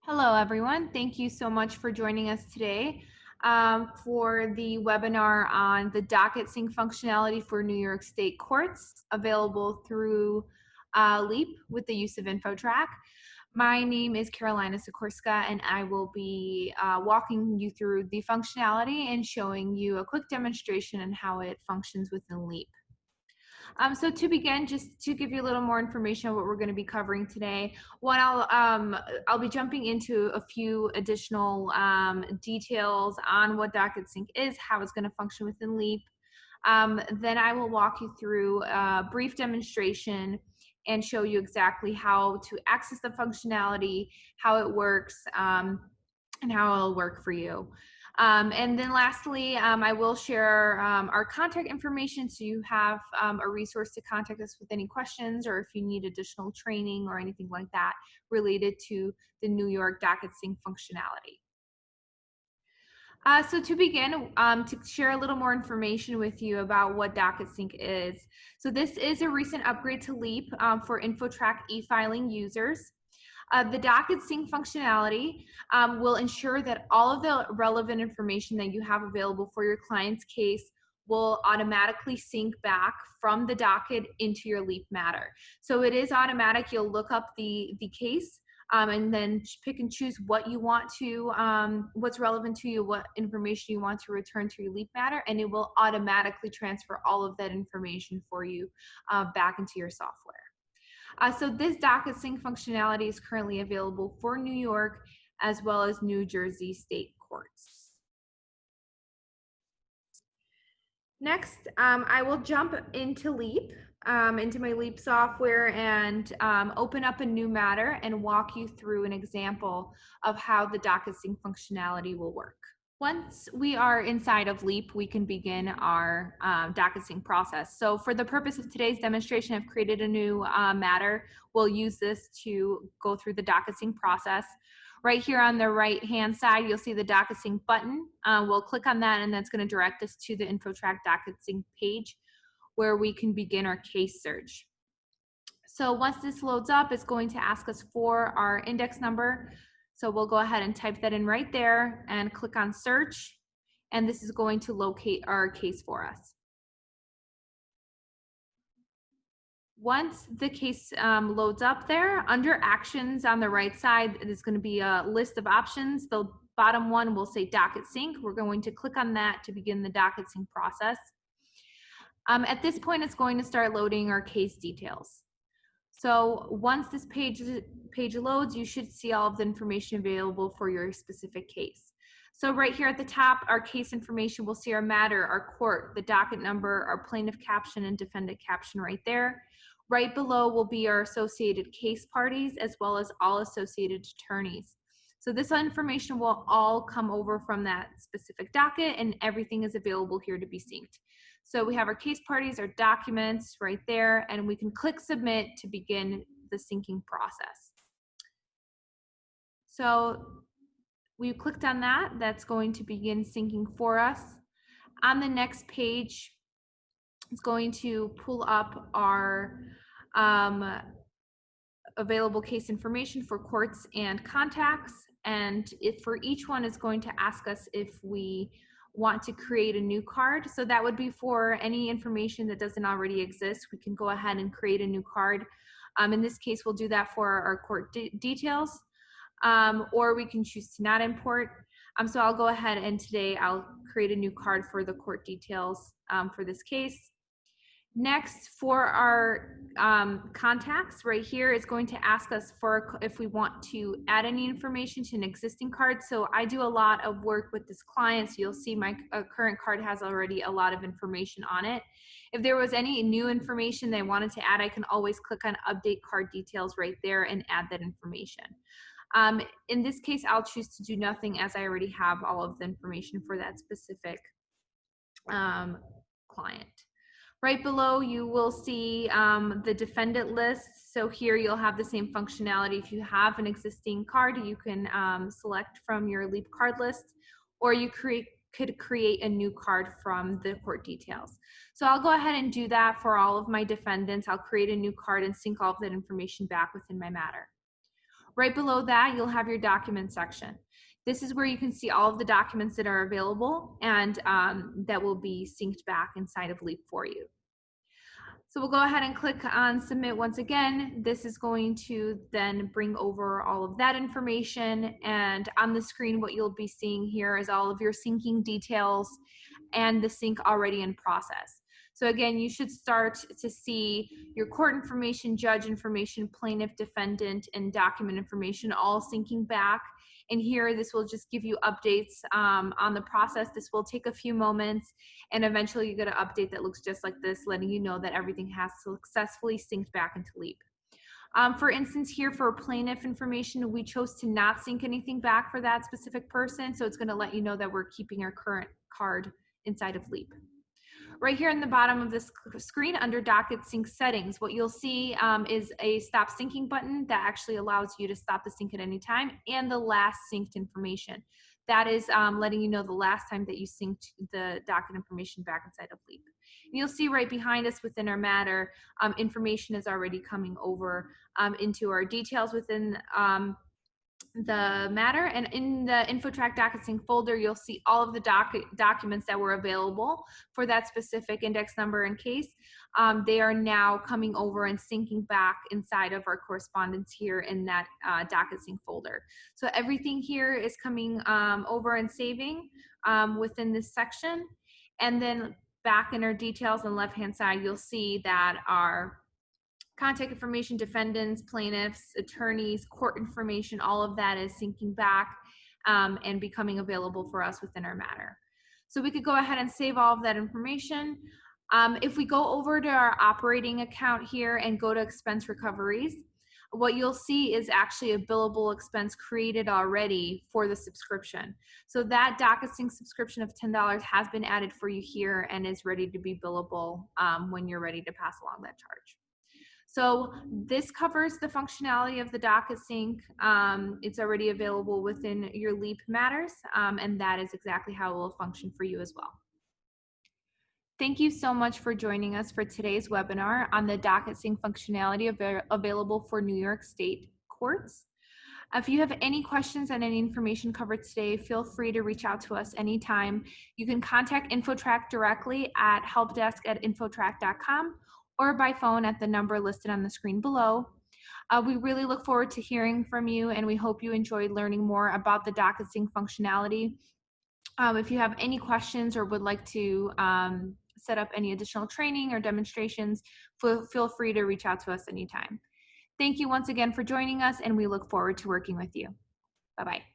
Hello, everyone. Thank you so much for joining us today for the webinar on the docket sync functionality for New York State courts, available through LEAP with the use of InfoTrack. My name is Carolina Sikorska, and I will be walking you through the functionality and showing you a quick demonstration on how it functions within LEAP. So to begin, just to give you a little more information on what we're going to be covering today, I'll be jumping into a few additional details on what Docket Sync is, how it's going to function within LEAP. Then I will walk you through a brief demonstration and show you exactly how to access the functionality, how it works, and how it'll work for you. And then lastly, I will share our contact information so you have a resource to contact us with any questions or if you need additional training or anything like that related to the New York Docket Sync functionality. So to begin, to share a little more information with you about what Docket Sync is. So this is a recent upgrade to LEAP for InfoTrack e-filing users. The Docket Sync functionality will ensure that all of the relevant information that you have available for your client's case will automatically sync back from the docket into your LEAP matter. So it is automatic. You'll look up the case and then pick and choose what you want to, what's relevant to you, what information you want to return to your LEAP matter, and it will automatically transfer all of that information for you back into your software. So this Docket Sync functionality is currently available for New York as well as New Jersey state courts. Next, I will jump into LEAP, into my LEAP software and open up a new matter and walk you through an example of how the Docket Sync functionality will work. Once we are inside of LEAP, we can begin our Docket Sync process. So for the purpose of today's demonstration, I've created a new matter. We'll use this to go through the Docket Sync process. Right here on the right-hand side, you'll see the Docket Sync button. We'll click on that, and that's going to direct us to the InfoTrack Docket Sync page where we can begin our case search. So once this loads up, it's going to ask us for our index number. So we'll go ahead and type that in right there and click on search, and this is going to locate our case for us. Once the case loads up there, under actions on the right side, there's going to be a list of options. The bottom one will say Docket Sync. We're going to click on that to begin the Docket Sync process. At this point, it's going to start loading our case details. So once this page loads, you should see all of the information available for your specific case. So right here at the top, our case information, we'll see our matter, our court, the docket number, our plaintiff caption and defendant caption right there. Right below will be our associated case parties as well as all associated attorneys. So this information will all come over from that specific docket, and everything is available here to be synced. So we have our case parties, our documents right there, and we can click submit to begin the syncing process. So we clicked on that. That's going to begin syncing for us. On the next page, it's going to pull up our available case information for courts and contacts. And for each one, it's going to ask us if we want to create a new card. So that would be for any information that doesn't already exist. We can go ahead and create a new card. In this case, we'll do that for our court details, or we can choose to not import. So I'll go ahead and today I'll create a new card for the court details for this case. Next, for our contacts, right here, it's going to ask us for if we want to add any information to an existing card. So I do a lot of work with this client, so you'll see my current card has already a lot of information on it. If there was any new information they wanted to add, I can always click on update card details right there and add that information. In this case, I'll choose to do nothing as I already have all of the information for that specific client. Right below, you will see the defendant list. So here you'll have the same functionality. If you have an existing card, you can select from your LEAP card list, or you could create a new card from the court details. So I'll go ahead and do that for all of my defendants. I'll create a new card and sync all of that information back within my matter. Right below that, you'll have your document section. This is where you can see all of the documents that are available and that will be synced back inside of Leap for you. So we'll go ahead and click on submit once again. This is going to then bring over all of that information, and on the screen what you'll be seeing here is all of your syncing details and the sync already in process. So again, you should start to see your court information, judge information, plaintiff, defendant, and document information all syncing back. And here, this will just give you updates on the process. This will take a few moments, and eventually you get an update that looks just like this, letting you know that everything has successfully synced back into Leap. For instance, here for plaintiff information, we chose to not sync anything back for that specific person, so it's going to let you know that we're keeping our current card inside of Leap. Right here in the bottom of this screen under Docket Sync Settings, what you'll see is a Stop Syncing button that actually allows you to stop the sync at any time, and the last synced information. That is letting you know the last time that you synced the docket information back inside of Leap. And you'll see right behind us within our matter, information is already coming over into our details within the matter, and in the InfoTrack Docket Sync folder, you'll see all of the documents that were available for that specific index number and case. They are now coming over and syncing back inside of our correspondence here in that Docket Sync folder. So everything here is coming over and saving within this section. And then back in our details on the left-hand side, you'll see that our contact information, defendants, plaintiffs, attorneys, court information, all of that is syncing back and becoming available for us within our matter. So we could go ahead and save all of that information. If we go over to our operating account here and go to expense recoveries, what you'll see is actually a billable expense created already for the subscription. So that Docket Sync subscription of $10 has been added for you here and is ready to be billable when you're ready to pass along that charge. So this covers the functionality of the Docket Sync. It's already available within your Leap matters, and that is exactly how it will function for you as well. Thank you so much for joining us for today's webinar on the Docket Sync functionality available for New York State courts. If you have any questions on any information covered today, feel free to reach out to us anytime. You can contact InfoTrack directly at helpdesk@infotrack.com or by phone at the number listed on the screen below. We really look forward to hearing from you, and we hope you enjoyed learning more about the Docket Sync functionality. If you have any questions or would like to set up any additional training or demonstrations, feel free to reach out to us anytime. Thank you once again for joining us, and we look forward to working with you. Bye-bye.